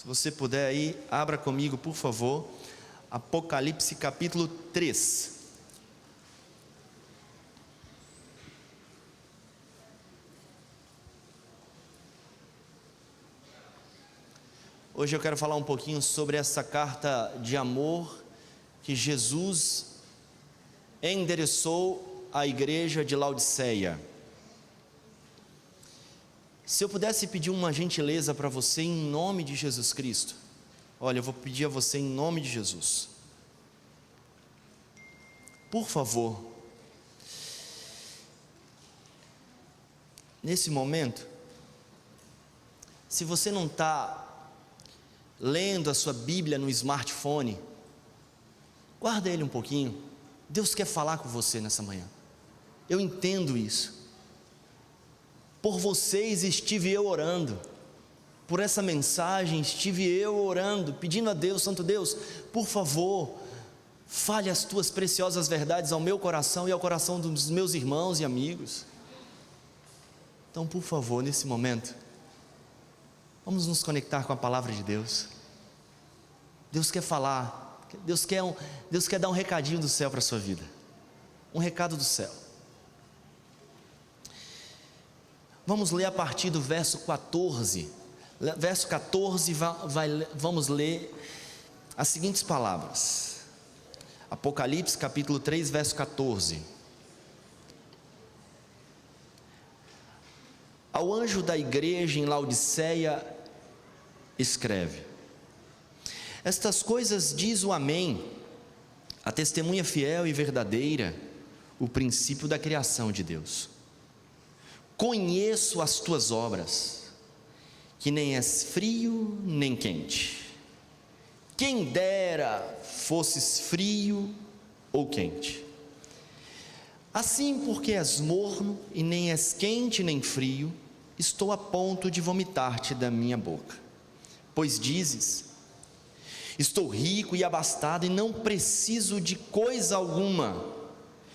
Se você puder aí, abra comigo, por favor, Apocalipse capítulo 3. Hoje eu quero falar um pouquinho sobre essa carta de amor que Jesus endereçou à igreja de Laodiceia. Se eu pudesse pedir uma gentileza para você em nome de Jesus Cristo, olha, eu vou pedir a você em nome de Jesus. Por favor, nesse momento, se você não está lendo a sua Bíblia no smartphone, guarda ele um pouquinho. Deus quer falar com você nessa manhã. Eu entendo isso. Por vocês estive eu orando, por essa mensagem estive eu orando, pedindo a Deus, Santo Deus, por favor, fale as tuas preciosas verdades ao meu coração e ao coração dos meus irmãos e amigos. Então, por favor, nesse momento, vamos nos conectar com a palavra de Deus. Deus quer falar, Deus quer dar um recadinho do céu para a sua vida, um recado do céu. Vamos ler a partir do verso 14. Verso 14, vamos ler as seguintes palavras. Apocalipse capítulo 3, verso 14. Ao anjo da igreja em Laodiceia escreve: estas coisas diz o Amém, a testemunha fiel e verdadeira, o princípio da criação de Deus. Conheço as tuas obras, que nem és frio nem quente. Quem dera fosses frio ou quente. Assim, porque és morno e nem és quente nem frio, estou a ponto de vomitar-te da minha boca. Pois dizes: estou rico e abastado e não preciso de coisa alguma,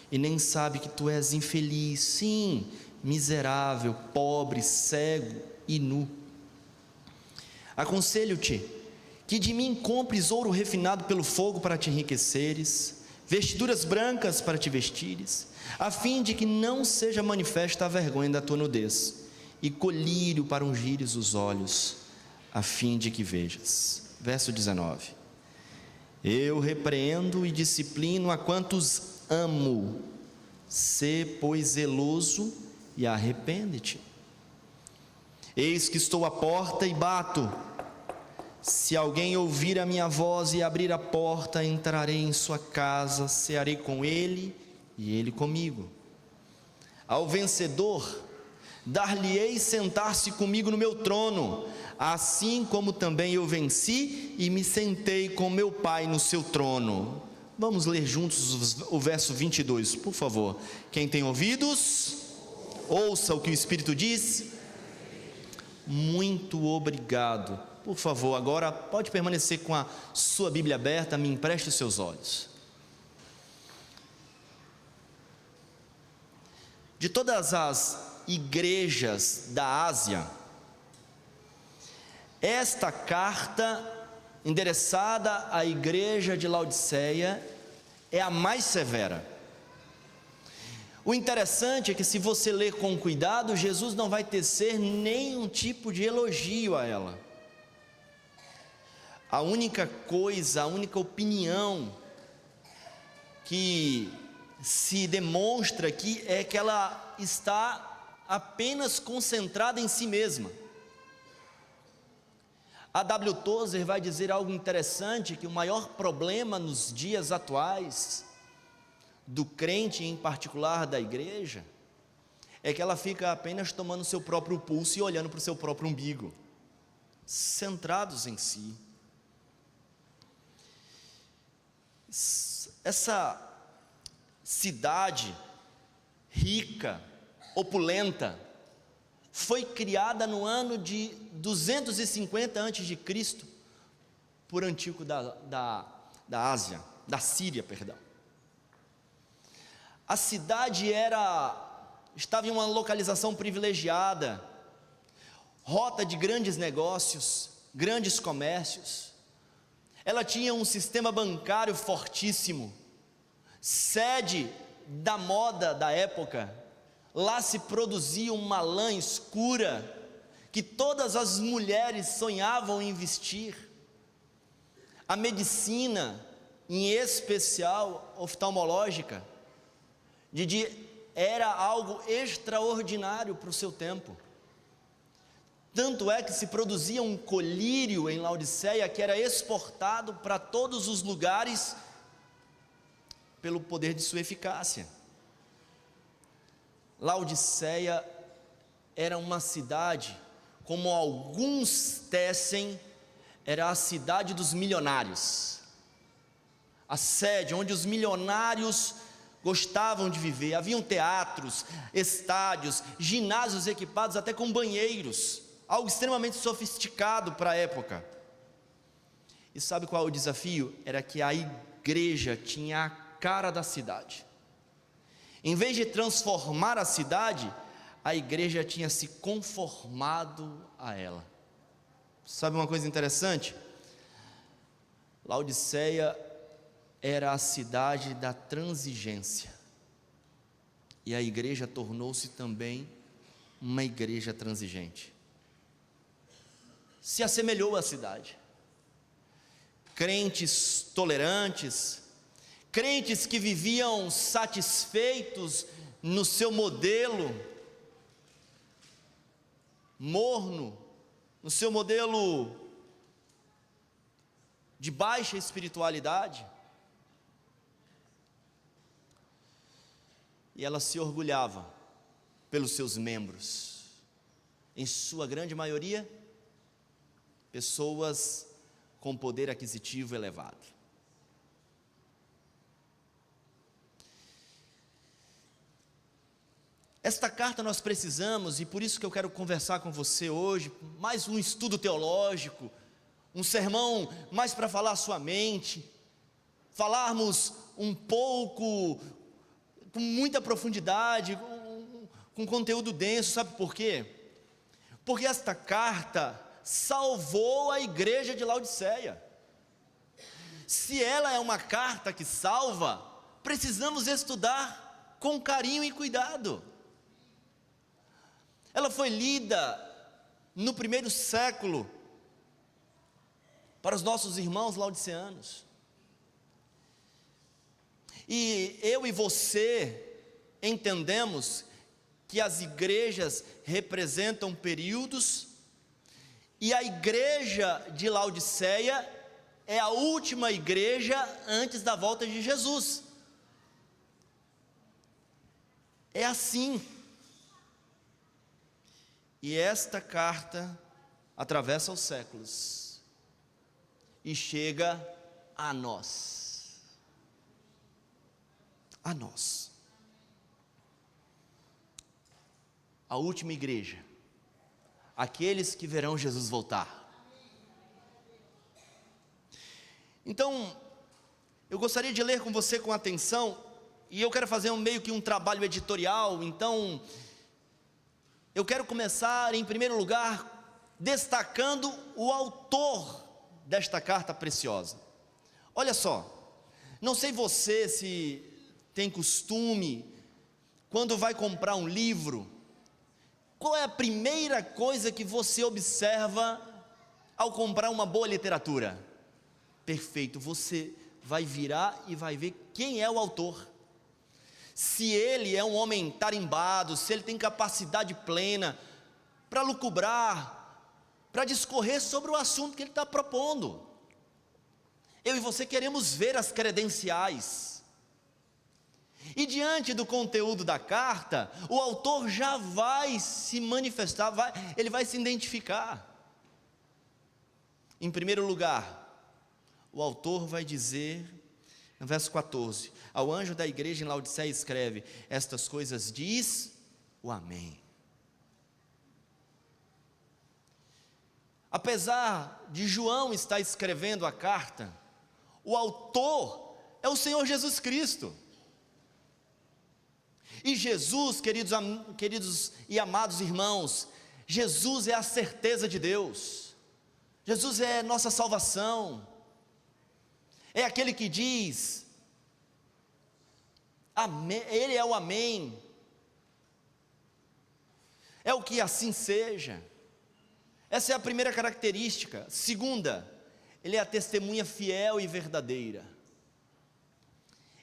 e nem sabe que tu és infeliz, sim, miserável, pobre, cego e nu. Aconselho-te que de mim compres ouro refinado pelo fogo para te enriqueceres, vestiduras brancas para te vestires, a fim de que não seja manifesta a vergonha da tua nudez, e colírio para ungires os olhos, a fim de que vejas. Verso 19. Eu repreendo e disciplino a quantos amo. Sê, pois, zeloso e arrepende-te. Eis que estou à porta e bato. Se alguém ouvir a minha voz e abrir a porta, entrarei em sua casa, cearei com ele e ele comigo. Ao vencedor, dar-lhe-ei sentar-se comigo no meu trono, assim como também eu venci e me sentei com meu Pai no seu trono. Vamos ler juntos o verso 22, por favor. Quem tem ouvidos, ouça o que o Espírito diz. Muito obrigado. Por favor, agora pode permanecer com a sua Bíblia aberta, me empreste os seus olhos. De todas as igrejas da Ásia, esta carta endereçada à igreja de Laodiceia é a mais severa. O interessante é que, se você ler com cuidado, Jesus não vai tecer nenhum tipo de elogio a ela. A única coisa, a única opinião que se demonstra aqui é que ela está apenas concentrada em si mesma. A W. Tozer vai dizer algo interessante, que o maior problema nos dias atuais do crente, em particular da igreja, é que ela fica apenas tomando seu próprio pulso e olhando para o seu próprio umbigo, centrados em si. Essa cidade rica, opulenta, foi criada no ano de 250 a.C. por Antíoco da Ásia, da Síria, perdão. A cidade estava em uma localização privilegiada, rota de grandes negócios, grandes comércios, ela tinha um sistema bancário fortíssimo, sede da moda da época. Lá se produzia uma lã escura que todas as mulheres sonhavam em vestir. A medicina, em especial oftalmológica, era algo extraordinário para o seu tempo. Tanto é que se produzia um colírio em Laodiceia que era exportado para todos os lugares pelo poder de sua eficácia. Laodiceia era uma cidade, como alguns tecem, era a cidade dos milionários, a sede onde os milionários gostavam de viver. Haviam teatros, estádios, ginásios equipados até com banheiros, algo extremamente sofisticado para a época. E sabe qual é o desafio? Era que a igreja tinha a cara da cidade. Em vez de transformar a cidade, a igreja tinha se conformado a ela. Sabe uma coisa interessante? Laodiceia era a cidade da transigência, e a igreja tornou-se também uma igreja transigente. Se assemelhou à cidade. Crentes tolerantes, crentes que viviam satisfeitos no seu modelo morno, no seu modelo de baixa espiritualidade. E ela se orgulhava pelos seus membros, em sua grande maioria, pessoas com poder aquisitivo elevado. Esta carta nós precisamos, e por isso que eu quero conversar com você hoje, mais um estudo teológico, um sermão mais para falar a sua mente, falarmos um pouco, com muita profundidade, com conteúdo denso. Sabe por quê? Porque esta carta salvou a igreja de Laodiceia. Se ela é uma carta que salva, precisamos estudar com carinho e cuidado. Ela foi lida no primeiro século para os nossos irmãos laodiceanos. E eu e você entendemos que as igrejas representam períodos, e a igreja de Laodiceia é a última igreja antes da volta de Jesus. É assim. E esta carta atravessa os séculos e chega a nós. A nós. A última igreja. Aqueles que verão Jesus voltar. Então, eu gostaria de ler com você com atenção, e eu quero fazer meio que um trabalho editorial. Então, eu quero começar, em primeiro lugar, destacando o autor desta carta preciosa. Olha só, não sei você se tem costume, quando vai comprar um livro, qual é a primeira coisa que você observa ao comprar uma boa literatura? Perfeito, você vai virar e vai ver quem é o autor. Se ele é um homem tarimbado, se ele tem capacidade plena para lucubrar, para discorrer sobre o assunto que ele está propondo. Eu e você queremos ver as credenciais. E diante do conteúdo da carta, o autor já vai se manifestar, ele vai se identificar. Em primeiro lugar, o autor vai dizer, no verso 14: ao anjo da igreja em Laodiceia escreve: estas coisas diz o Amém. Apesar de João estar escrevendo a carta, o autor é o Senhor Jesus Cristo. E Jesus, queridos e amados irmãos, Jesus é a certeza de Deus. Jesus é nossa salvação, é aquele que diz, amém, Ele é o amém, é o que assim seja. Essa é a primeira característica. Segunda, Ele é a testemunha fiel e verdadeira.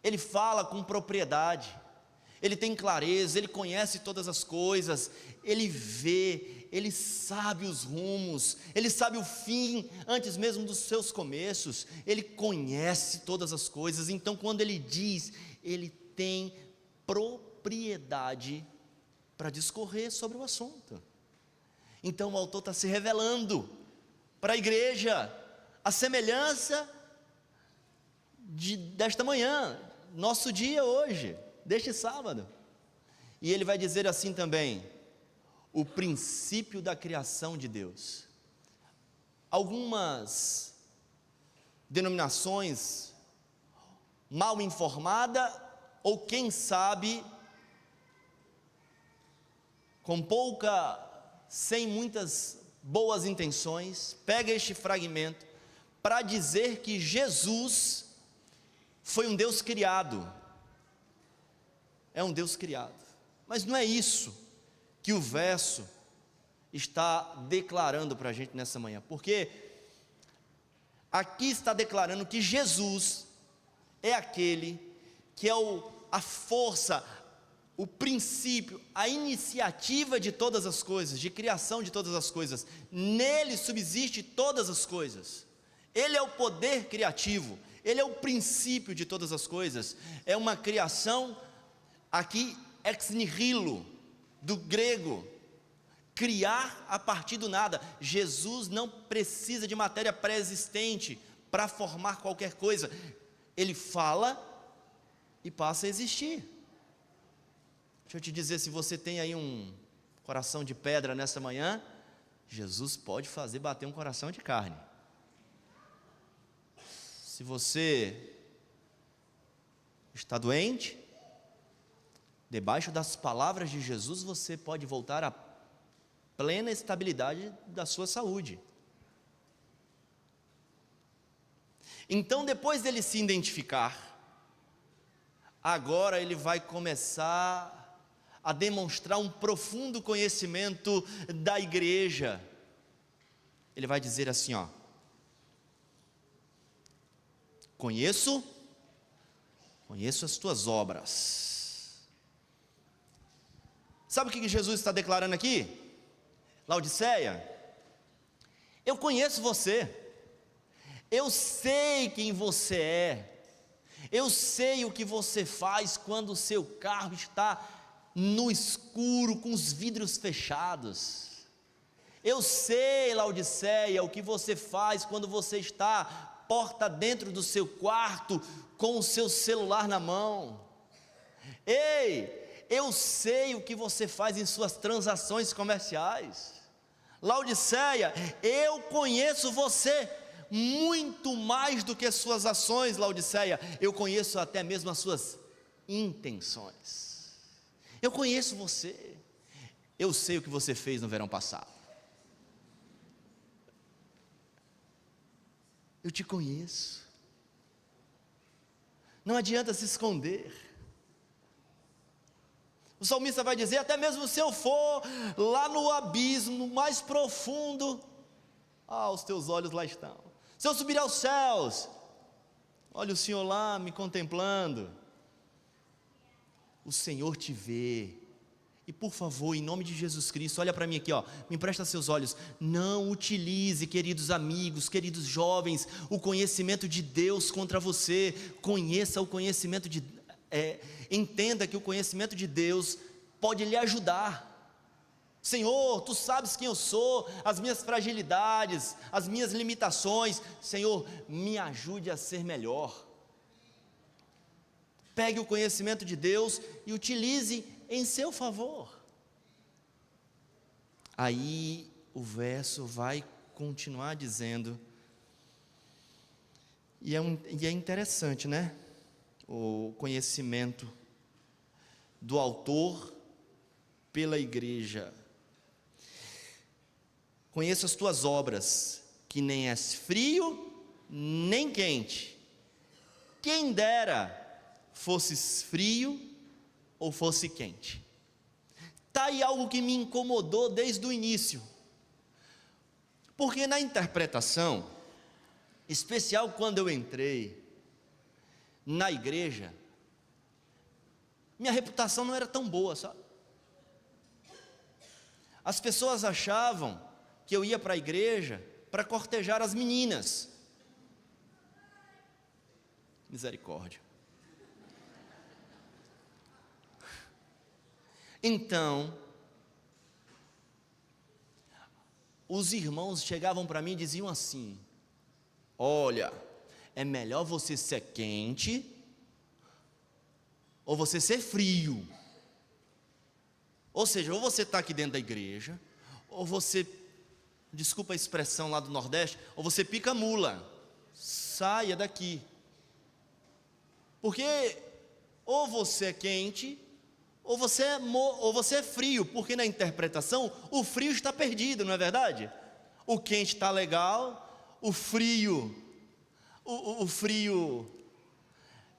Ele fala com propriedade, Ele tem clareza, Ele conhece todas as coisas, Ele vê, Ele sabe os rumos, Ele sabe o fim antes mesmo dos seus começos, Ele conhece todas as coisas. Então quando Ele diz, Ele tem propriedade para discorrer sobre o assunto. Então o autor está se revelando para a igreja, a semelhança desta manhã, nosso dia hoje, deste sábado. E ele vai dizer assim também, o princípio da criação de Deus. Algumas denominações mal informadas, ou quem sabe, sem muitas boas intenções, pega este fragmento para dizer que Jesus foi um Deus criado. É um Deus criado. Mas não é isso que o verso está declarando para a gente nessa manhã, porque aqui está declarando que Jesus é aquele que é a força, o princípio, a iniciativa de todas as coisas, de criação de todas as coisas. Nele subsiste todas as coisas. Ele é o poder criativo, Ele é o princípio de todas as coisas. É uma criação aqui ex nihilo, do grego, criar a partir do nada. Jesus não precisa de matéria pré-existente para formar qualquer coisa. Ele fala e passa a existir. Deixa eu te dizer, se você tem aí um coração de pedra nessa manhã, Jesus pode fazer bater um coração de carne. Se você está doente, debaixo das palavras de Jesus, você pode voltar à plena estabilidade da sua saúde. Então, depois dele se identificar, agora ele vai começar a demonstrar um profundo conhecimento da igreja. Ele vai dizer assim, ó: conheço as tuas obras. Sabe o que Jesus está declarando aqui? Laodiceia, eu conheço você, eu sei quem você é, eu sei o que você faz quando o seu carro está no escuro, com os vidros fechados. Eu sei, Laodiceia, o que você faz quando você está porta dentro do seu quarto, com o seu celular na mão. Ei, eu sei o que você faz em suas transações comerciais. Laodiceia, eu conheço você muito mais do que as suas ações, Laodiceia. Eu conheço até mesmo as suas intenções. Eu conheço você. Eu sei o que você fez no verão passado. Eu te conheço. Não adianta se esconder. O salmista vai dizer, até mesmo se eu for lá no abismo mais profundo, os teus olhos lá estão. Se eu subir aos céus, olha o Senhor lá me contemplando. O Senhor te vê. E por favor, em nome de Jesus Cristo, olha para mim aqui, me empresta seus olhos. Não utilize, queridos amigos, queridos jovens, o conhecimento de Deus contra você. Conheça o conhecimento de entenda que o conhecimento de Deus pode lhe ajudar. Senhor, tu sabes quem eu sou, as minhas fragilidades, as minhas limitações. Senhor, me ajude a ser melhor. Pegue o conhecimento de Deus e utilize em seu favor. Aí o verso vai continuar dizendo, e é interessante, né? O conhecimento do autor pela igreja. Conheço as tuas obras, que nem és frio, nem quente. Quem dera fosses frio ou fosse quente. Está aí algo que me incomodou desde o início. Porque na interpretação, especial quando eu entrei na igreja, minha reputação não era tão boa, sabe? As pessoas achavam que eu ia para a igreja para cortejar as meninas. Misericórdia. Então, os irmãos chegavam para mim e diziam assim: olha, é melhor você ser quente ou você ser frio. Ou seja, ou você está aqui dentro da igreja, ou você, desculpa a expressão lá do Nordeste, ou você pica mula, saia daqui. Porque ou você é quente, ou você é frio, porque na interpretação o frio está perdido, não é verdade? O quente está legal, o frio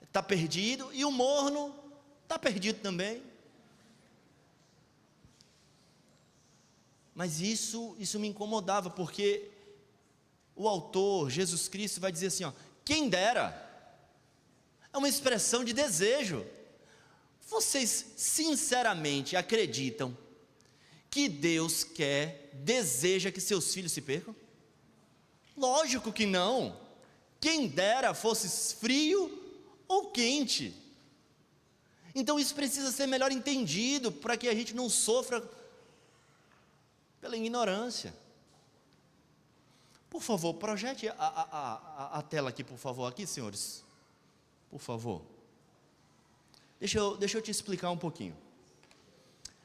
está perdido, e o morno está perdido também. Mas isso me incomodava, porque o autor, Jesus Cristo, vai dizer assim, ó, quem dera. É uma expressão de desejo. Vocês sinceramente acreditam que Deus deseja que seus filhos se percam? Lógico que não. Quem dera fosse frio ou quente. Então isso precisa ser melhor entendido, para que a gente não sofra pela ignorância. Por favor, projete a tela aqui, por favor, aqui, senhores. Por favor. Deixa eu te explicar um pouquinho.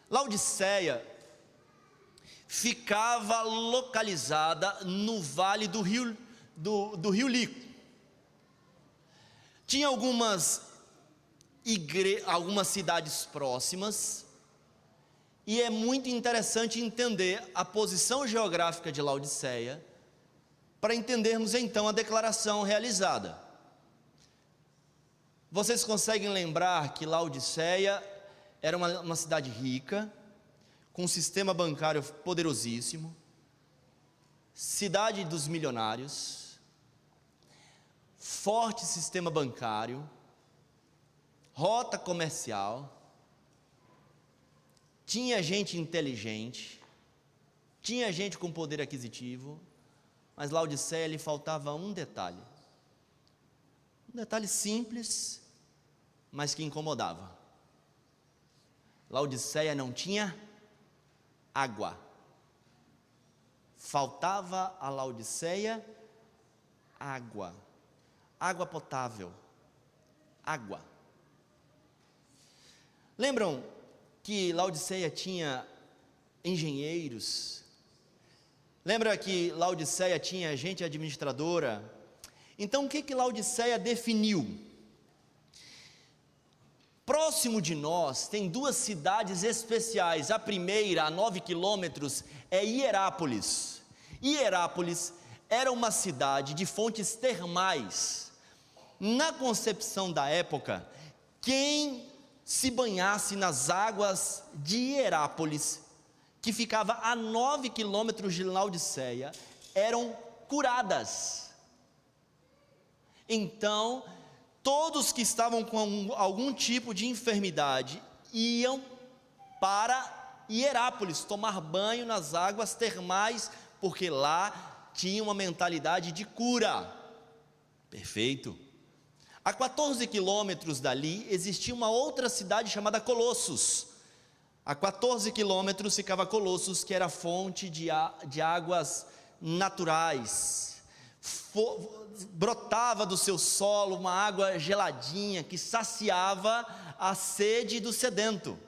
Laodiceia ficava localizada no vale do rio Lico. Tinha algumas cidades próximas, e é muito interessante entender a posição geográfica de Laodiceia, para entendermos então a declaração realizada. Vocês conseguem lembrar que Laodiceia era uma cidade rica, com um sistema bancário poderosíssimo, cidade dos milionários, forte sistema bancário, rota comercial, tinha gente inteligente, tinha gente com poder aquisitivo, mas Laodiceia lhe faltava um detalhe simples, mas que incomodava. Laodiceia não tinha água. Faltava a Laodiceia água potável, água. Lembram que Laodiceia tinha engenheiros? Lembra que Laodiceia tinha gente administradora? Então o que Laodiceia definiu? Próximo de nós tem duas cidades especiais. A primeira, a 9 quilômetros, é Hierápolis. Hierápolis era uma cidade de fontes termais. Na concepção da época, quem se banhasse nas águas de Hierápolis, que ficava a 9 quilômetros de Laodiceia, eram curadas. Então, todos que estavam com algum tipo de enfermidade iam para Hierápolis tomar banho nas águas termais, porque lá tinha uma mentalidade de cura. Perfeito. A 14 quilômetros dali existia uma outra cidade chamada Colossos. A 14 quilômetros ficava Colossos, que era fonte de águas naturais. Brotava do seu solo uma água geladinha que saciava a sede do sedento.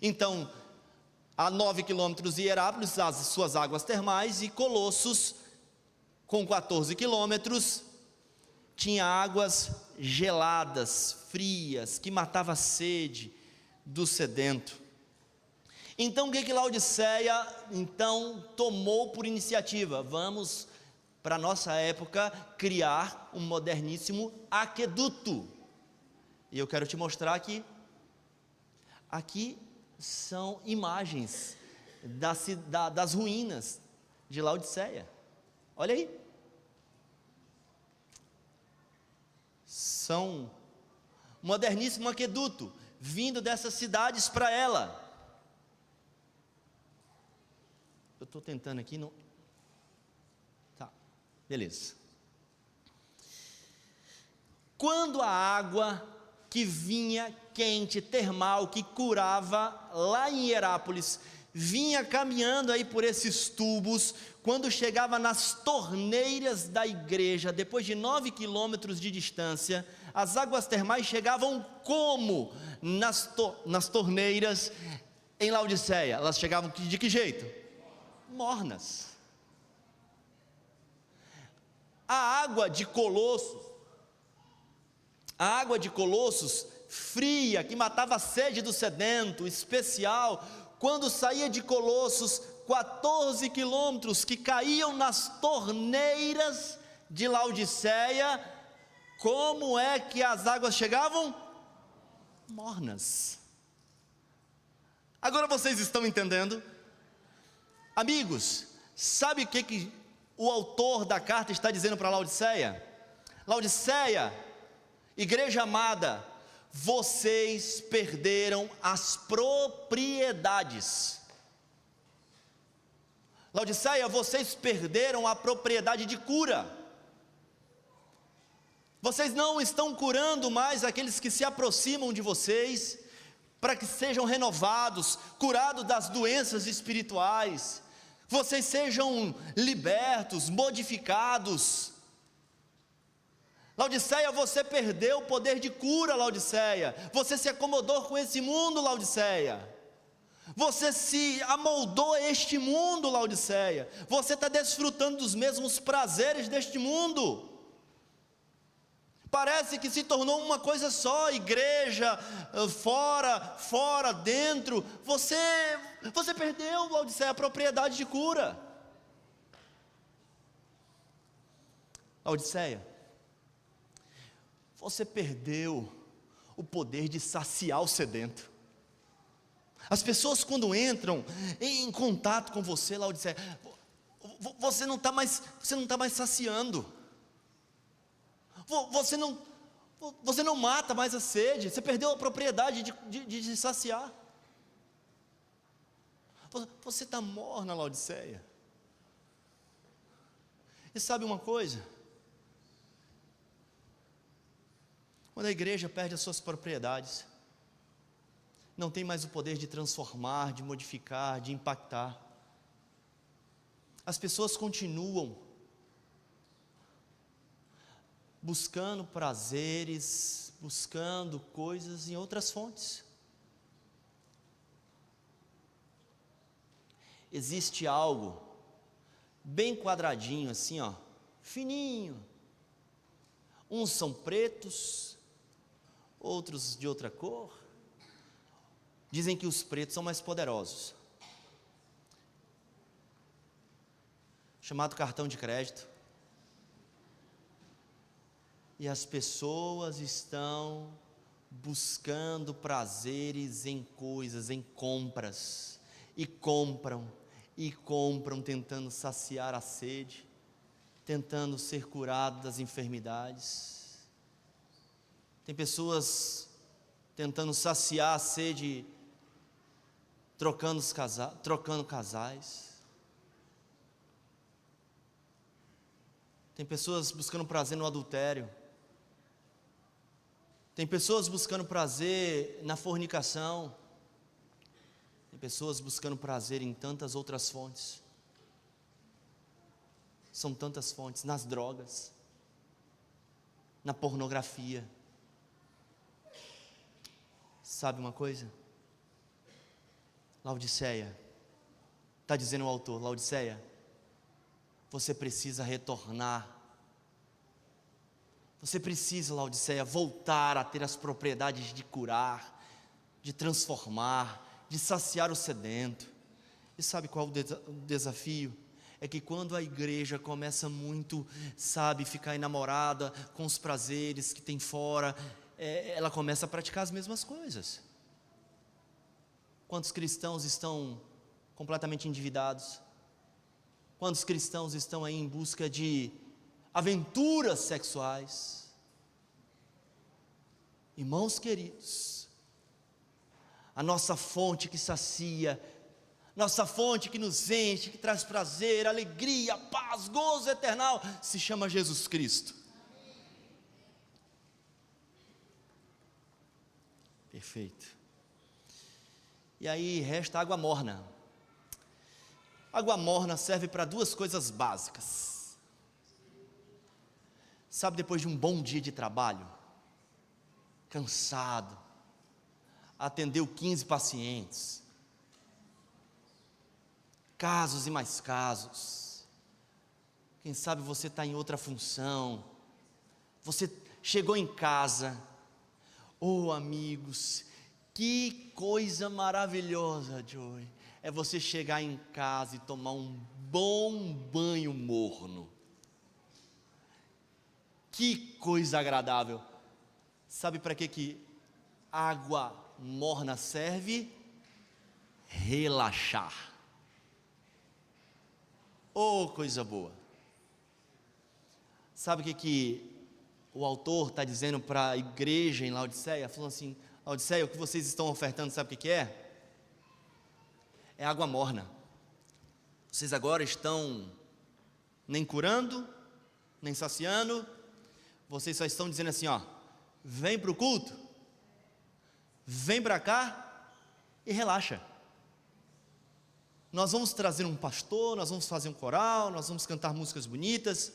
Então, a 9 quilômetros de Hierápolis, as suas águas termais, e Colossos, com 14 quilômetros, tinha águas geladas, frias, que matava a sede do sedento. Então o que Laodiceia tomou por iniciativa? Vamos, para a nossa época, criar um moderníssimo aqueduto. E eu quero te mostrar aqui são imagens das ruínas de Laodiceia. Olha aí. São um moderníssimo aqueduto vindo dessas cidades para ela. Eu estou tentando aqui, não. Tá, beleza. Quando a água que vinha quente, termal, que curava lá em Hierápolis, vinha caminhando aí por esses tubos, quando chegava nas torneiras da igreja, depois de 9 quilômetros de distância, as águas termais chegavam como? Nas torneiras em Laodiceia. Elas chegavam de que jeito? Mornas. A água de Colossos, fria, que matava a sede do sedento, especial, quando saía de Colossos, 14 quilômetros que caíam nas torneiras de Laodiceia, como é que as águas chegavam? Mornas. Agora vocês estão entendendo? Amigos, sabe o que o autor da carta está dizendo para Laodiceia? Laodiceia, igreja amada, vocês perderam as propriedades. Laodiceia, vocês perderam a propriedade de cura. Vocês não estão curando mais aqueles que se aproximam de vocês, para que sejam renovados, curados das doenças espirituais, vocês sejam libertos, modificados. Laodiceia, você perdeu o poder de cura, Laodiceia. Você se acomodou com esse mundo, Laodiceia. Você se amoldou a este mundo, Laodiceia. Você está desfrutando dos mesmos prazeres deste mundo. Parece que se tornou uma coisa só, igreja, fora, dentro. Você perdeu, Laodiceia, a propriedade de cura. Laodiceia, você perdeu o poder de saciar o sedento. As pessoas quando entram em contato com você, Laodiceia, você não está mais saciando. Você não mata mais a sede. Você perdeu a propriedade de saciar. Você está morna, Laodiceia. E sabe uma coisa? Quando a igreja perde as suas propriedades, não tem mais o poder de transformar, de modificar, de impactar. As pessoas continuam buscando prazeres, buscando coisas em outras fontes. Existe algo bem quadradinho assim, ó, fininho. Uns são pretos, outros de outra cor. Dizem que os pretos são mais poderosos. Chamado cartão de crédito. E as pessoas estão buscando prazeres em coisas, em compras, e compram, tentando saciar a sede, tentando ser curado das enfermidades. Tem pessoas tentando saciar a sede, trocando casais. Tem pessoas buscando prazer no adultério. Tem pessoas buscando prazer na fornicação. Tem pessoas buscando prazer em tantas outras fontes. São tantas fontes, nas drogas, na pornografia. Sabe uma coisa? Laodiceia, está dizendo o autor, Laodiceia, você precisa retornar. Você precisa, Laodiceia, voltar a ter as propriedades de curar, de transformar, de saciar o sedento. E sabe qual o desafio? É que quando a igreja começa muito, sabe, ficar enamorada com os prazeres que tem fora, ela começa a praticar as mesmas coisas. Quantos cristãos estão completamente endividados? Quantos cristãos estão aí em busca de aventuras sexuais? Irmãos queridos, a nossa fonte que sacia, nossa fonte que nos enche, que traz prazer, alegria, paz, gozo eternal, se chama Jesus Cristo. Perfeito. E aí resta água morna. Água morna serve para duas coisas básicas. Sabe, depois de um bom dia de trabalho, cansado, atendeu 15 pacientes, casos e mais casos, quem sabe você está em outra função, você chegou em casa, oh amigos, que coisa maravilhosa, Joey, é você chegar em casa e tomar um bom banho morno, que coisa agradável. Sabe para que água morna serve? Relaxar. Oh, coisa boa. Sabe o que o autor está dizendo para a igreja em Laodiceia? Falando assim, Laodiceia, o que vocês estão ofertando, sabe o que é? É água morna. Vocês agora estão nem curando, nem saciando, vocês só estão dizendo assim, ó, vem para o culto, vem para cá e relaxa. Nós vamos trazer um pastor, nós vamos fazer um coral, nós vamos cantar músicas bonitas.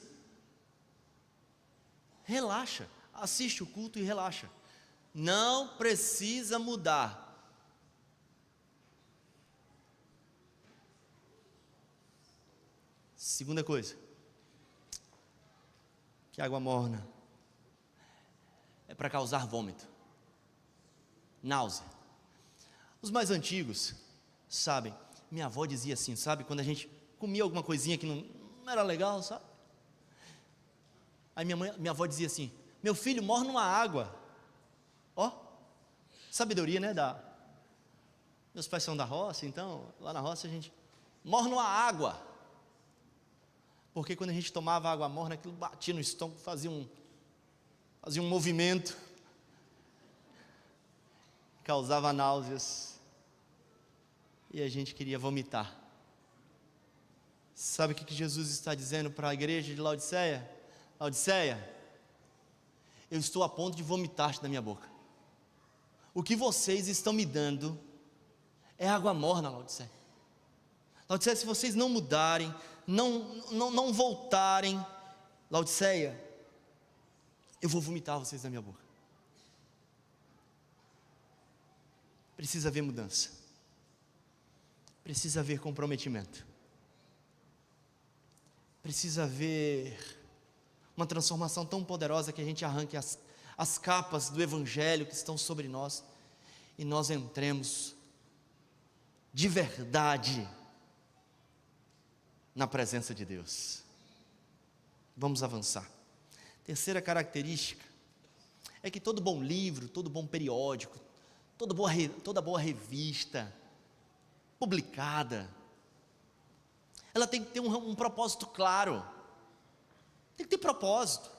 Relaxa, assiste o culto e relaxa. Não precisa mudar. Segunda coisa, que água morna é para causar vômito, náusea. Os mais antigos sabem, minha avó dizia assim, sabe, quando a gente comia alguma coisinha que não era legal, sabe? Aí minha avó dizia assim, meu filho, morre numa água. Ó, sabedoria, né? Meus pais são da roça, então lá na roça a gente morre numa água. Porque quando a gente tomava água morna, aquilo batia no estômago, fazia um movimento, causava náuseas, e a gente queria vomitar. Sabe o que Jesus está dizendo para a igreja de Laodiceia? Laodiceia, eu estou a ponto de vomitar da minha boca. O que vocês estão me dando é água morna, Laodiceia. Laodiceia, se vocês não mudarem, não voltarem, Laodiceia, eu vou vomitar vocês da minha boca. Precisa haver mudança. Precisa haver comprometimento. Precisa haver uma transformação tão poderosa que a gente arranque as capas do Evangelho que estão sobre nós e nós entremos de verdade na presença de Deus. Vamos avançar. Terceira característica é que todo bom livro, todo bom periódico, toda boa revista publicada, ela tem que ter um propósito claro. Tem que ter propósito.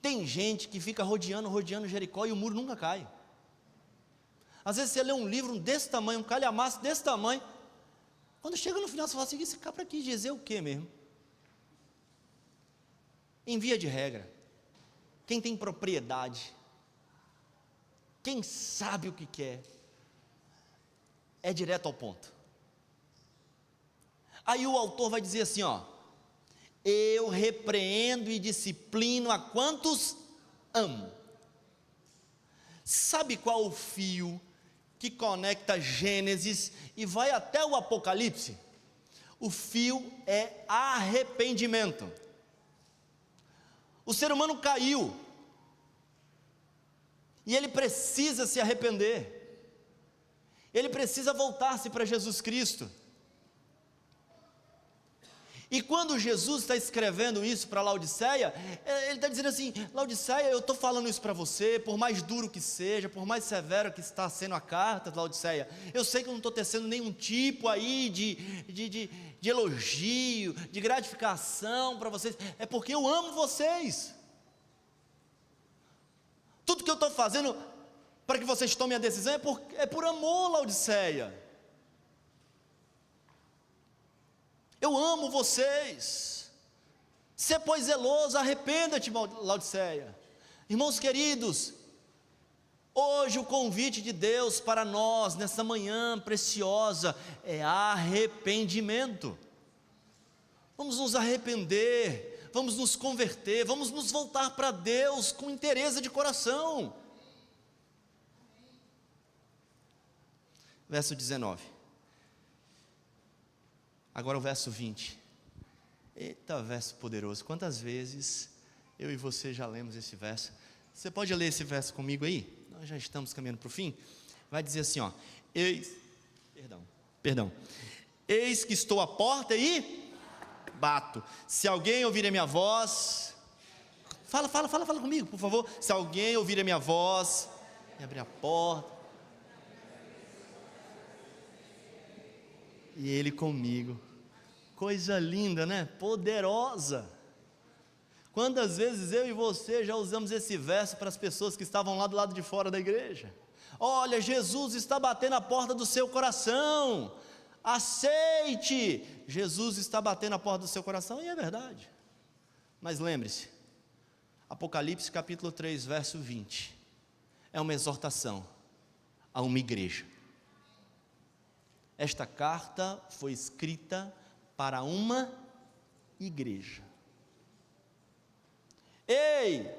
Tem gente que fica rodeando Jericó e o muro nunca cai. Às vezes você lê um livro desse tamanho, um calhamaço desse tamanho, quando chega no final você fala assim, esse cabra aqui dizer o quê mesmo? Em via de regra, quem tem propriedade, quem sabe o que quer, é direto ao ponto. Aí o autor vai dizer assim, ó, eu repreendo e disciplino a quantos amo. Sabe qual o fio que conecta Gênesis e vai até o Apocalipse? O fio é arrependimento. O ser humano caiu e ele precisa se arrepender. Ele precisa voltar-se para Jesus Cristo. E quando Jesus está escrevendo isso para Laodiceia, ele está dizendo assim: Laodiceia, eu estou falando isso para você, por mais duro que seja, por mais severo que está sendo a carta de Laodiceia, eu sei que eu não estou tecendo nenhum tipo aí de elogio, de gratificação para vocês, é porque eu amo vocês. Tudo que eu estou fazendo para que vocês tomem a decisão é por amor, Laodiceia. Eu amo vocês. Se pois zeloso, arrependa-te, Laodiceia. Irmãos queridos, hoje o convite de Deus para nós, nessa manhã preciosa, é arrependimento. Vamos nos arrepender, vamos nos converter, vamos nos voltar para Deus com interesse de coração. Verso 19. Agora o verso 20. Eita, verso poderoso. Quantas vezes eu e você já lemos esse verso? Você pode ler esse verso comigo aí? Nós já estamos caminhando para o fim. Vai dizer assim, ó: Perdão. Eis que estou à porta e bato. Se alguém ouvir a minha voz, fala comigo, por favor. Se alguém ouvir a minha voz e abrir a porta, e Ele comigo. Coisa linda, né? Poderosa. Quantas vezes eu e você já usamos esse verso para as pessoas que estavam lá do lado de fora da igreja? Olha, Jesus está batendo a porta do seu coração, aceite. Jesus está batendo a porta do seu coração, e é verdade. Mas lembre-se, Apocalipse capítulo 3, verso 20, é uma exortação a uma igreja. Esta carta foi escrita para uma igreja. Ei,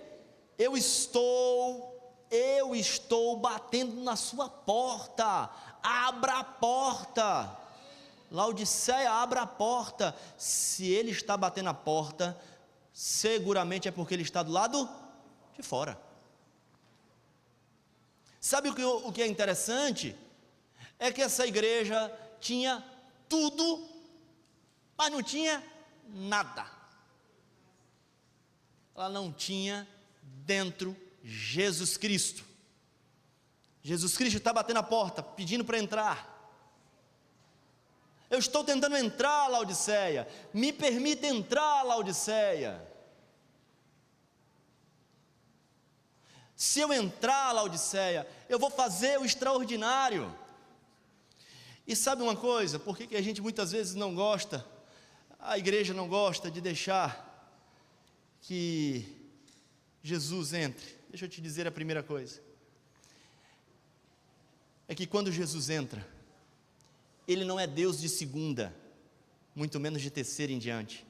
eu estou batendo na sua porta. Abra a porta. Laodiceia, abra a porta. Se ele está batendo a porta, seguramente é porque ele está do lado de fora. Sabe o que é interessante? É que essa igreja tinha tudo, mas não tinha nada. Ela não tinha dentro Jesus Cristo. Jesus Cristo está batendo a porta, pedindo para entrar. Eu estou tentando entrar, Laodiceia. Me permita entrar, Laodiceia. Se eu entrar, Laodiceia, eu vou fazer o extraordinário. E sabe uma coisa? Por que a gente muitas vezes não gosta, a igreja não gosta de deixar que Jesus entre? Deixa eu te dizer a primeira coisa. É que quando Jesus entra, Ele não é Deus de segunda, muito menos de terceira em diante.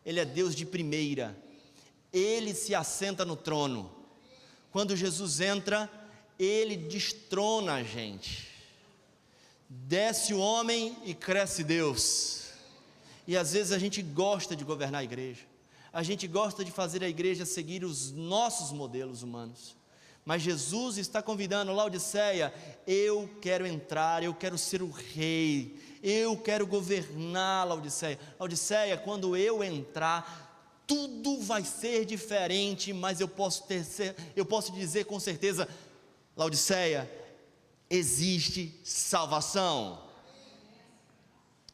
Ele é Deus de primeira. Ele se assenta no trono. Quando Jesus entra, Ele destrona a gente. Desce o homem e cresce Deus. E às vezes a gente gosta de governar a igreja, a gente gosta de fazer a igreja seguir os nossos modelos humanos, mas Jesus está convidando Laodiceia: eu quero entrar, eu quero ser o rei, eu quero governar. Laodiceia, quando eu entrar, tudo vai ser diferente, mas eu posso dizer com certeza, Laodiceia, existe salvação.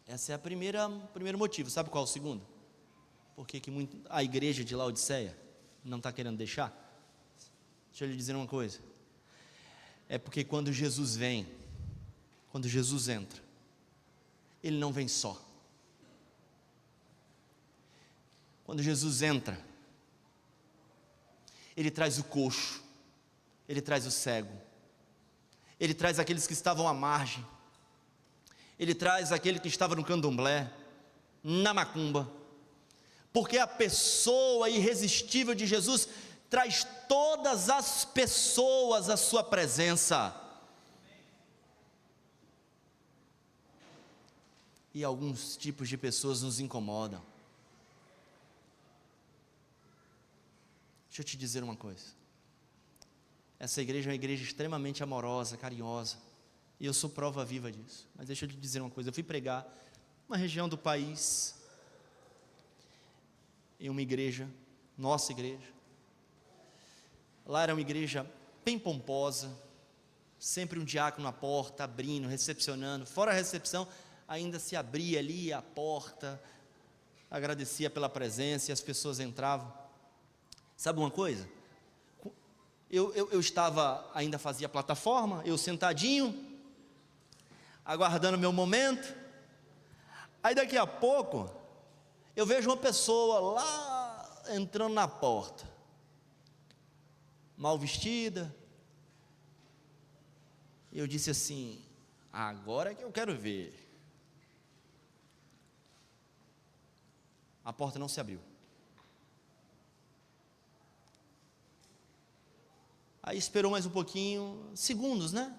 Esse é o primeiro motivo. Sabe qual é o segundo? Porque a igreja de Laodiceia não está querendo deixar? Deixa eu lhe dizer uma coisa. É porque quando Jesus vem, quando Jesus entra, Ele não vem só. Quando Jesus entra, Ele traz o coxo, Ele traz o cego, Ele traz aqueles que estavam à margem, Ele traz aquele que estava no candomblé, na macumba, porque a pessoa irresistível de Jesus traz todas as pessoas à sua presença. E alguns tipos de pessoas nos incomodam. Deixa eu te dizer uma coisa. Essa igreja é uma igreja extremamente amorosa, carinhosa. E eu sou prova viva disso. Mas deixa eu te dizer uma coisa, eu fui pregar uma região do país, em uma igreja, nossa igreja. Lá era uma igreja bem pomposa, sempre um diácono na porta, abrindo, recepcionando. Fora a recepção, ainda se abria ali a porta, agradecia pela presença e as pessoas entravam. Sabe uma coisa? Eu estava, ainda fazia plataforma, eu sentadinho, aguardando o meu momento. Aí daqui a pouco, eu vejo uma pessoa lá entrando na porta, mal vestida. Eu disse assim: agora é que eu quero ver. A porta não se abriu. Aí esperou mais um pouquinho, segundos, né?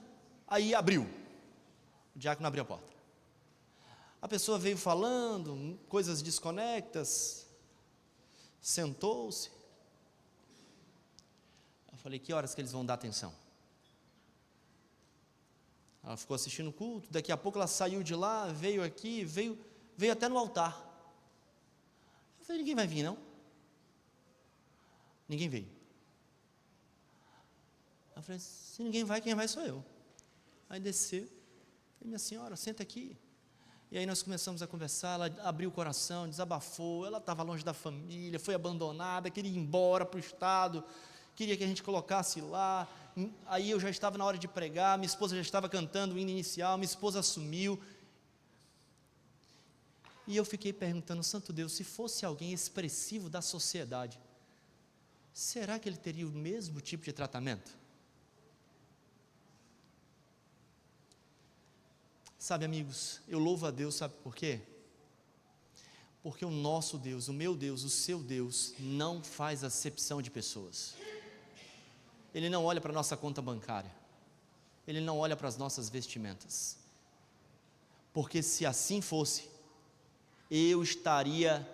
Aí abriu. O diácono abriu a porta. A pessoa veio falando, coisas desconectas, sentou-se. Eu falei: que horas que eles vão dar atenção? Ela ficou assistindo o culto, daqui a pouco ela saiu de lá, veio aqui, veio até no altar. Eu falei: ninguém vai vir não? Ninguém veio. Eu falei: se ninguém vai, quem vai sou eu. Aí desceu, falei: minha senhora, senta aqui. E aí nós começamos a conversar, ela abriu o coração, desabafou, ela estava longe da família, foi abandonada, queria ir embora para o estado, queria que a gente colocasse lá. Aí eu já estava na hora de pregar, minha esposa já estava cantando o hino inicial, minha esposa assumiu. E eu fiquei perguntando: santo Deus, se fosse alguém expressivo da sociedade, será que ele teria o mesmo tipo de tratamento? Sabe, amigos, eu louvo a Deus, sabe por quê? Porque o nosso Deus, o meu Deus, o seu Deus, não faz acepção de pessoas. Ele não olha para a nossa conta bancária, Ele não olha para as nossas vestimentas, porque se assim fosse, eu estaria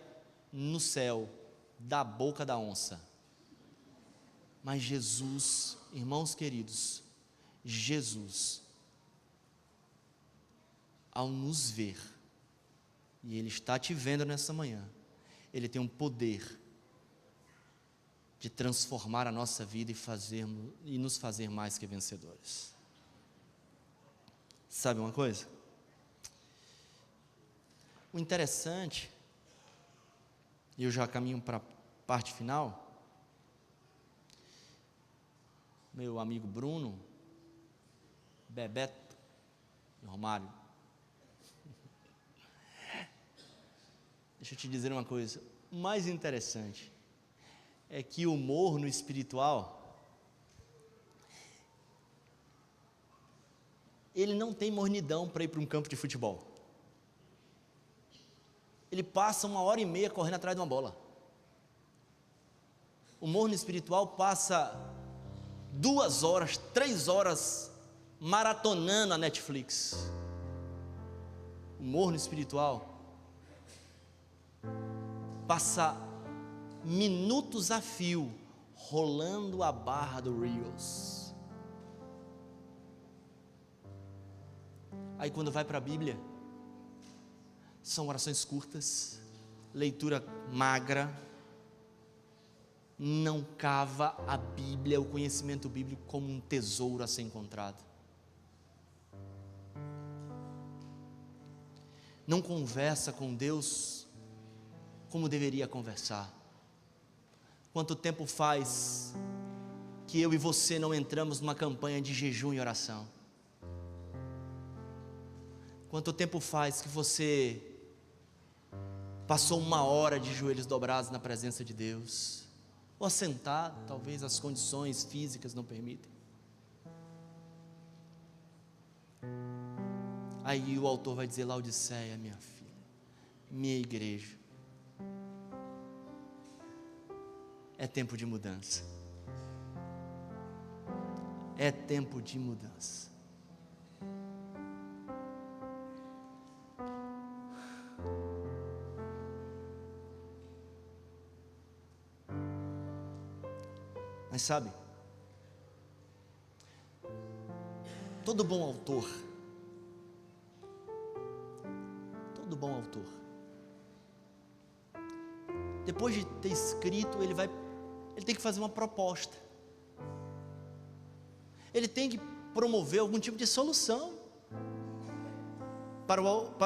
no céu, da boca da onça. Mas Jesus, irmãos queridos, Jesus, ao nos ver, e Ele está te vendo nessa manhã, Ele tem um poder de transformar a nossa vida e nos fazer mais que vencedores. Sabe uma coisa? O interessante, e eu já caminho para a parte final, meu amigo Bruno, Bebeto e Romário, deixa eu te dizer uma coisa, o mais interessante é que o morno espiritual, ele não tem mornidão para ir para um campo de futebol. Ele passa 1h30 correndo atrás de uma bola. O morno espiritual passa 2 horas, 3 horas maratonando a Netflix. O morno espiritual passa minutos a fio rolando a barra do Reels. Aí quando vai para a Bíblia, são orações curtas, leitura magra, não cava a Bíblia, o conhecimento bíblico, como um tesouro a ser encontrado. Não conversa com Deus como deveria conversar. Quanto tempo faz que eu e você não entramos numa campanha de jejum e oração? Quanto tempo faz que você passou 1 hora de joelhos dobrados na presença de Deus? Ou sentado, talvez as condições físicas não permitem. Aí o autor vai dizer: Laodiceia, minha filha, minha igreja, é tempo de mudança. É tempo de mudança. Mas sabe, todo bom autor depois de ter escrito, ele tem que fazer uma proposta. Ele tem que promover algum tipo de solução para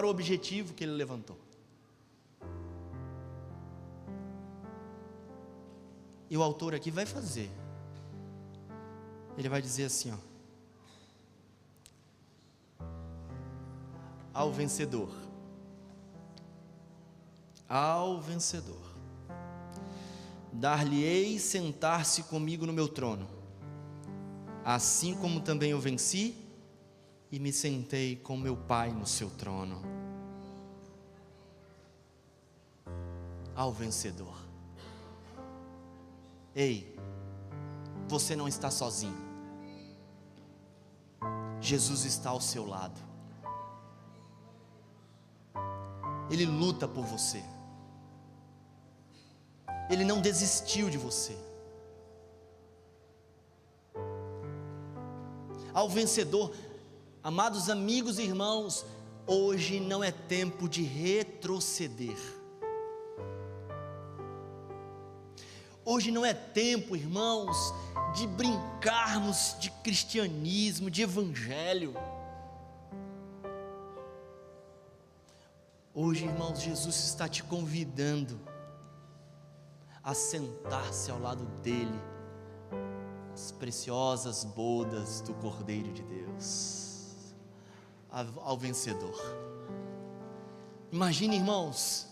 o objetivo que ele levantou. E o autor aqui vai fazer. Ele vai dizer assim, ao vencedor, dar-lhe-ei sentar-se comigo no meu trono, assim como também eu venci e me sentei com meu Pai no seu trono. Ao vencedor. Ei, você não está sozinho. Jesus está ao seu lado. Ele luta por você. Ele não desistiu de você. Ao vencedor, amados amigos e irmãos, hoje não é tempo de retroceder. Hoje não é tempo, irmãos, de brincarmos de cristianismo, de evangelho. Hoje, irmãos, Jesus está te convidando a sentar-se ao lado dele, as preciosas bodas do Cordeiro de Deus, ao vencedor. Imagine, irmãos,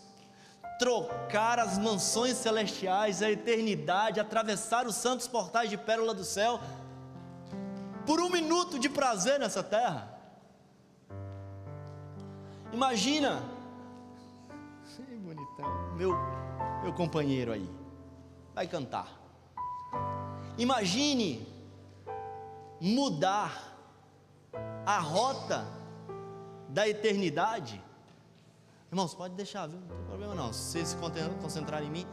trocar as mansões celestiais, a eternidade, atravessar os santos portais de pérola do céu, por um minuto de prazer nessa terra. Imagina, que bonitão, meu companheiro aí, vai cantar. Imagine mudar a rota da eternidade. Irmãos, pode deixar, viu? Não tem problema não. Se vocês se concentrarem em mim,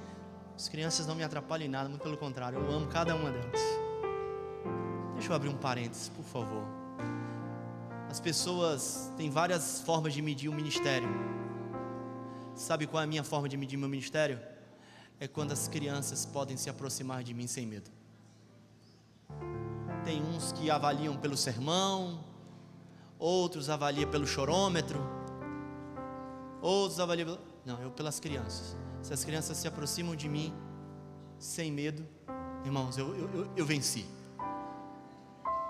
as crianças não me atrapalham em nada, muito pelo contrário, eu amo cada uma delas. Deixa eu abrir um parênteses, por favor. As pessoas têm várias formas de medir o ministério. Sabe qual é a minha forma de medir meu ministério? É quando as crianças podem se aproximar de mim sem medo. Tem uns que avaliam pelo sermão, outros avaliam pelo chorômetro, outros avaliam... Não, eu pelas crianças. Se as crianças se aproximam de mim sem medo, irmãos, eu venci.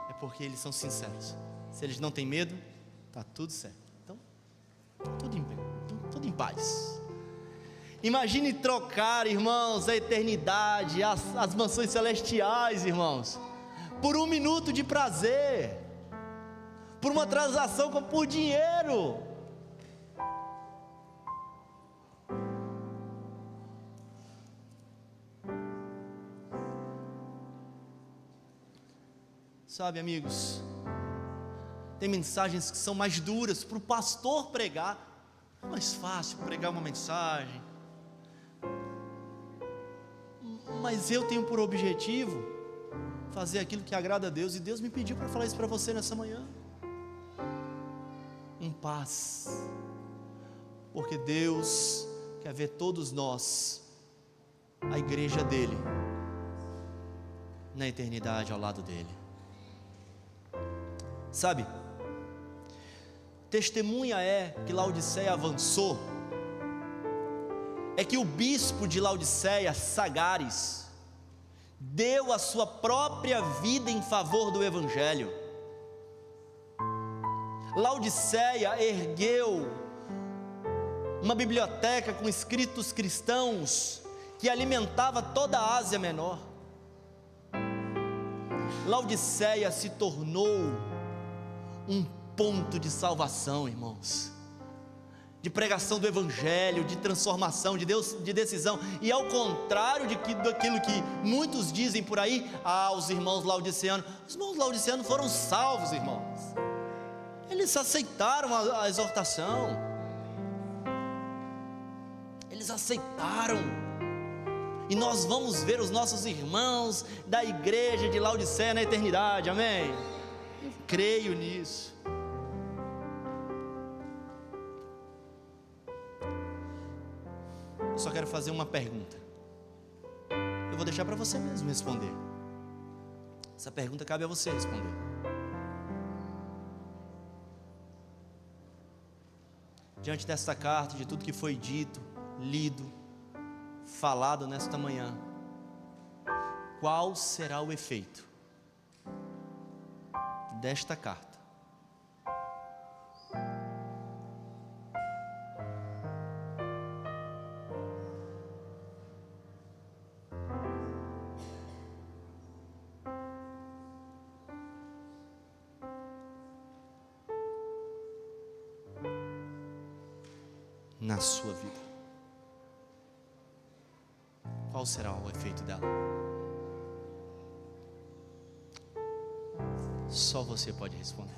É porque eles são sinceros. Se eles não têm medo, está tudo certo. Então, tudo em paz. Imagine trocar, irmãos, a eternidade, as mansões celestiais, irmãos, por um minuto de prazer, por uma transação por dinheiro. Sabe, amigos, tem mensagens que são mais duras para o pastor pregar. É mais fácil pregar uma mensagem, mas eu tenho por objetivo fazer aquilo que agrada a Deus, e Deus me pediu para falar isso para você nessa manhã, em paz, porque Deus quer ver todos nós, a igreja dele, na eternidade ao lado dele. Sabe, testemunha é que Laodiceia avançou, é que o bispo de Laodiceia, Sagares, deu a sua própria vida em favor do evangelho. Laodiceia ergueu uma biblioteca com escritos cristãos que alimentava toda a Ásia Menor. Laodiceia se tornou um ponto de salvação, irmãos, de pregação do evangelho, de transformação, de Deus, de decisão. E ao contrário daquilo que muitos dizem por aí, os irmãos laodiceanos, os irmãos laodiceanos foram salvos, irmãos, eles aceitaram a exortação, eles aceitaram. E nós vamos ver os nossos irmãos da igreja de Laodiceia na eternidade, amém? Eu creio nisso. Eu só quero fazer uma pergunta. Eu vou deixar para você mesmo responder. Essa pergunta cabe a você responder. Diante desta carta, de tudo que foi dito, lido, falado nesta manhã, qual será o efeito desta carta? Na sua vida, qual será o efeito dela? Só você pode responder.